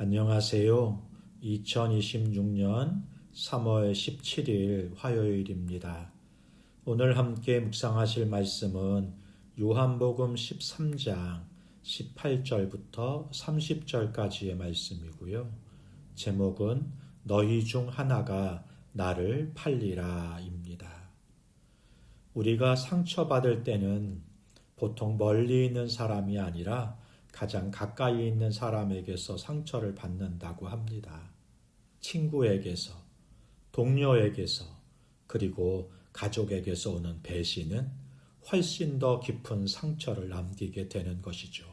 안녕하세요. 2026년 3월 17일 화요일입니다. 오늘 함께 묵상하실 말씀은 요한복음 13장 18절부터 30절까지의 말씀이고요. 제목은 너희 중 하나가 나를 팔리라입니다. 우리가 상처받을 때는 보통 멀리 있는 사람이 아니라 가장 가까이 있는 사람에게서 상처를 받는다고 합니다. 친구에게서, 동료에게서, 그리고 가족에게서 오는 배신은 훨씬 더 깊은 상처를 남기게 되는 것이죠.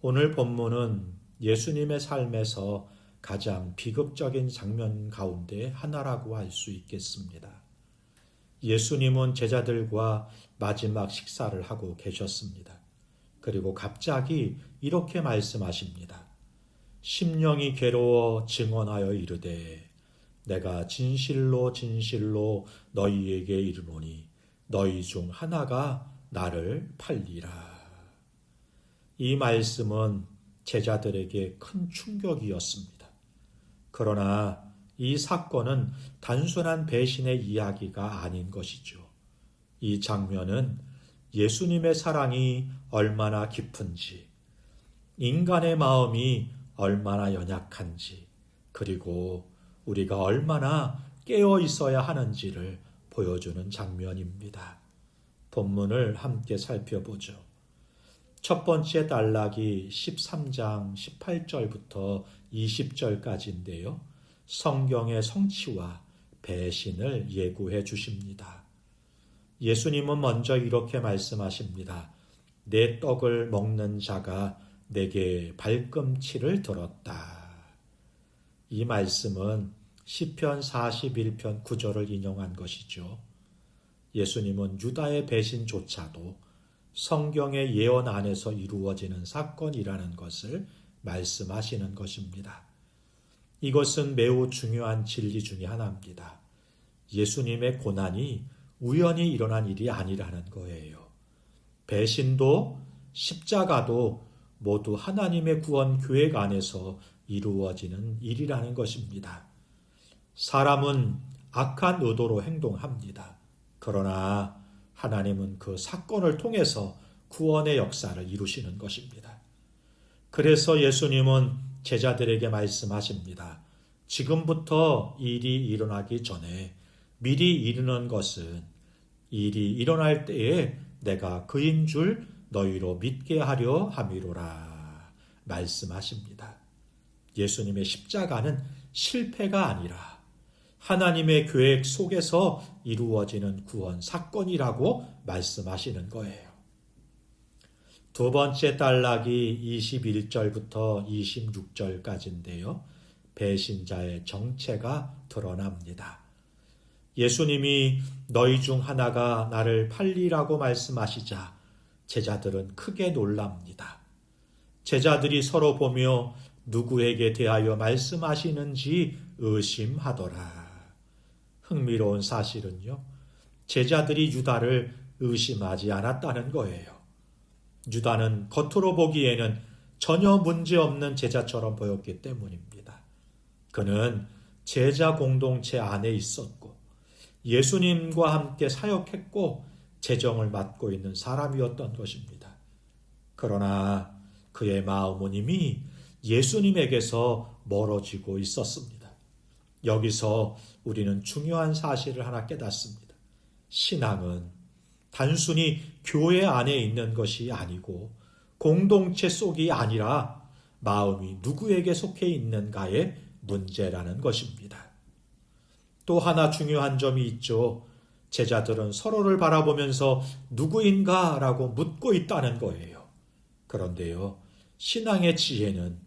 오늘 본문은 예수님의 삶에서 가장 비극적인 장면 가운데 하나라고 할 수 있겠습니다. 예수님은 제자들과 마지막 식사를 하고 계셨습니다. 그리고 갑자기 이렇게 말씀하십니다. 심령이 괴로워 증언하여 이르되 내가 진실로 진실로 너희에게 이르노니 너희 중 하나가 나를 팔리라. 이 말씀은 제자들에게 큰 충격이었습니다. 그러나 이 사건은 단순한 배신의 이야기가 아닌 것이죠. 이 장면은 예수님의 사랑이 얼마나 깊은지, 인간의 마음이 얼마나 연약한지, 그리고 우리가 얼마나 깨어 있어야 하는지를 보여주는 장면입니다. 본문을 함께 살펴보죠. 첫 번째 단락이 13장 18절부터 20절까지인데요. 성경의 성취와 배신을 예고해 주십니다. 예수님은 먼저 이렇게 말씀하십니다. 내 떡을 먹는 자가 내게 발꿈치를 들었다. 이 말씀은 시편 41편 9절을 인용한 것이죠. 예수님은 유다의 배신조차도 성경의 예언 안에서 이루어지는 사건이라는 것을 말씀하시는 것입니다. 이것은 매우 중요한 진리 중에 하나입니다. 예수님의 고난이 우연히 일어난 일이 아니라는 거예요. 배신도 십자가도 모두 하나님의 구원 계획 안에서 이루어지는 일이라는 것입니다. 사람은 악한 의도로 행동합니다. 그러나 하나님은 그 사건을 통해서 구원의 역사를 이루시는 것입니다. 그래서 예수님은 제자들에게 말씀하십니다. 지금부터 일이 일어나기 전에 미리 이르는 것은 일이 일어날 때에 내가 그인 줄 너희로 믿게 하려 함이로라 말씀하십니다. 예수님의 십자가는 실패가 아니라 하나님의 계획 속에서 이루어지는 구원 사건이라고 말씀하시는 거예요. 두 번째 단락이 21절부터 26절까지인데요. 배신자의 정체가 드러납니다. 예수님이 너희 중 하나가 나를 팔리라고 말씀하시자 제자들은 크게 놀랍니다. 제자들이 서로 보며 누구에게 대하여 말씀하시는지 의심하더라. 흥미로운 사실은요. 제자들이 유다를 의심하지 않았다는 거예요. 유다는 겉으로 보기에는 전혀 문제없는 제자처럼 보였기 때문입니다. 그는 제자 공동체 안에 있었고 예수님과 함께 사역했고 재정을 맡고 있는 사람이었던 것입니다. 그러나 그의 마음은 이미 예수님에게서 멀어지고 있었습니다. 여기서 우리는 중요한 사실을 하나 깨닫습니다. 신앙은 단순히 교회 안에 있는 것이 아니고 공동체 속이 아니라 마음이 누구에게 속해 있는가의 문제라는 것입니다. 또 하나 중요한 점이 있죠. 제자들은 서로를 바라보면서 누구인가 라고 묻고 있다는 거예요. 그런데요, 신앙의 지혜는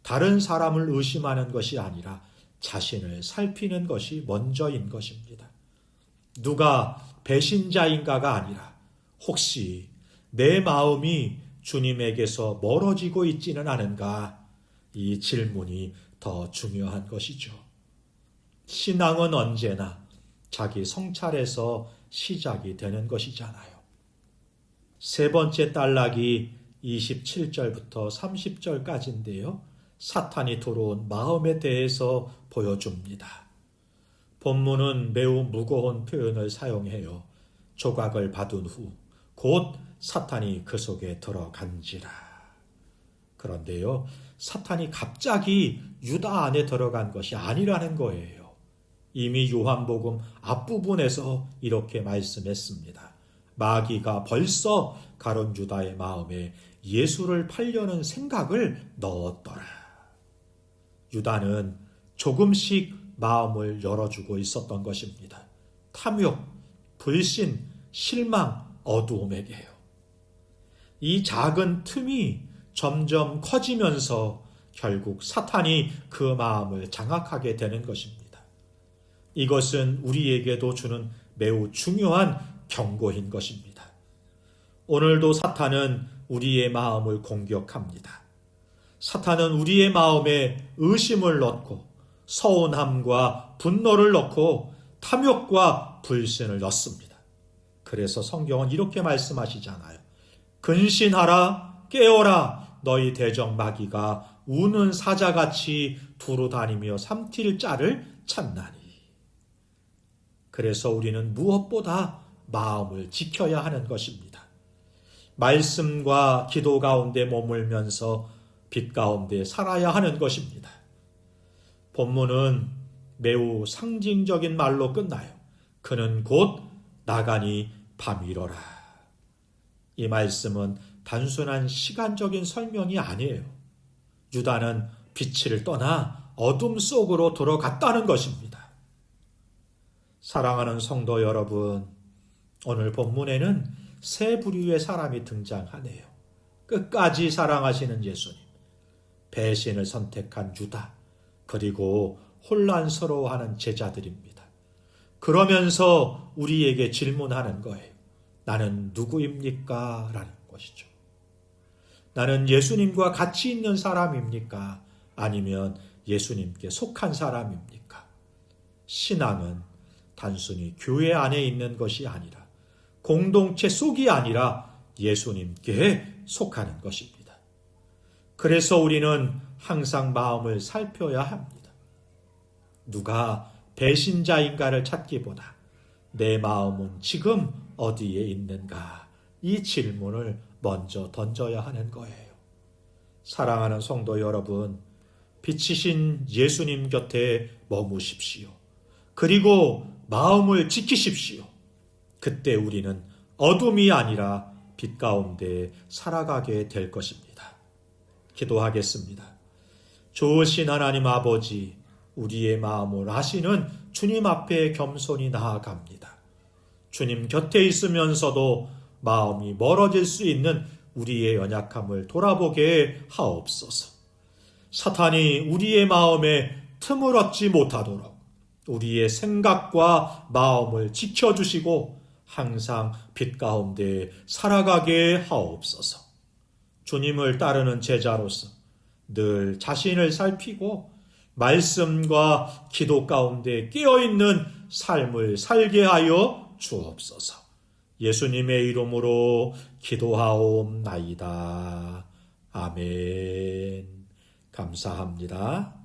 다른 사람을 의심하는 것이 아니라 자신을 살피는 것이 먼저인 것입니다. 누가 배신자인가가 아니라 혹시 내 마음이 주님에게서 멀어지고 있지는 않은가? 이 질문이 더 중요한 것이죠. 신앙은 언제나 자기 성찰에서 시작이 되는 것이잖아요. 세 번째 단락이 27절부터 30절까지인데요. 사탄이 들어온 마음에 대해서 보여줍니다. 본문은 매우 무거운 표현을 사용해요. 조각을 받은 후 곧 사탄이 그 속에 들어간지라. 그런데요, 사탄이 갑자기 유다 안에 들어간 것이 아니라는 거예요. 이미 요한복음 앞부분에서 이렇게 말씀했습니다. 마귀가 벌써 가룟 유다의 마음에 예수를 팔려는 생각을 넣었더라. 유다는 조금씩 마음을 열어주고 있었던 것입니다. 탐욕, 불신, 실망, 어두움에게요. 이 작은 틈이 점점 커지면서 결국 사탄이 그 마음을 장악하게 되는 것입니다. 이것은 우리에게도 주는 매우 중요한 경고인 것입니다. 오늘도 사탄은 우리의 마음을 공격합니다. 사탄은 우리의 마음에 의심을 넣고 서운함과 분노를 넣고 탐욕과 불신을 넣습니다. 그래서 성경은 이렇게 말씀하시잖아요. 근신하라, 깨어라, 너희 대적 마귀가 우는 사자같이 두루 다니며 삼킬 자를 찾나니. 그래서 우리는 무엇보다 마음을 지켜야 하는 것입니다. 말씀과 기도 가운데 머물면서 빛 가운데 살아야 하는 것입니다. 본문은 매우 상징적인 말로 끝나요. 그는 곧 나가니 밤이러라. 이 말씀은 단순한 시간적인 설명이 아니에요. 유다는 빛을 떠나 어둠 속으로 들어갔다는 것입니다. 사랑하는 성도 여러분, 오늘 본문에는 세 부류의 사람이 등장하네요. 끝까지 사랑하시는 예수님, 배신을 선택한 유다, 그리고 혼란스러워하는 제자들입니다. 그러면서 우리에게 질문하는 거예요. 나는 누구입니까? 라는 것이죠. 나는 예수님과 같이 있는 사람입니까? 아니면 예수님께 속한 사람입니까? 신앙은 단순히 교회 안에 있는 것이 아니라 공동체 속이 아니라 예수님께 속하는 것입니다. 그래서 우리는 항상 마음을 살펴야 합니다. 누가 배신자인가를 찾기보다 내 마음은 지금 어디에 있는가? 이 질문을 먼저 던져야 하는 거예요. 사랑하는 성도 여러분, 빛이신 예수님 곁에 머무십시오. 그리고 마음을 지키십시오. 그때 우리는 어둠이 아니라 빛 가운데 살아가게 될 것입니다. 기도하겠습니다. 좋으신 하나님 아버지, 우리의 마음을 아시는 주님 앞에 겸손히 나아갑니다. 주님 곁에 있으면서도 마음이 멀어질 수 있는 우리의 연약함을 돌아보게 하옵소서. 사탄이 우리의 마음에 틈을 얻지 못하도록 우리의 생각과 마음을 지켜주시고 항상 빛 가운데 살아가게 하옵소서. 주님을 따르는 제자로서 늘 자신을 살피고 말씀과 기도 가운데 깨어있는 삶을 살게 하여 주옵소서. 예수님의 이름으로 기도하옵나이다. 아멘. 감사합니다.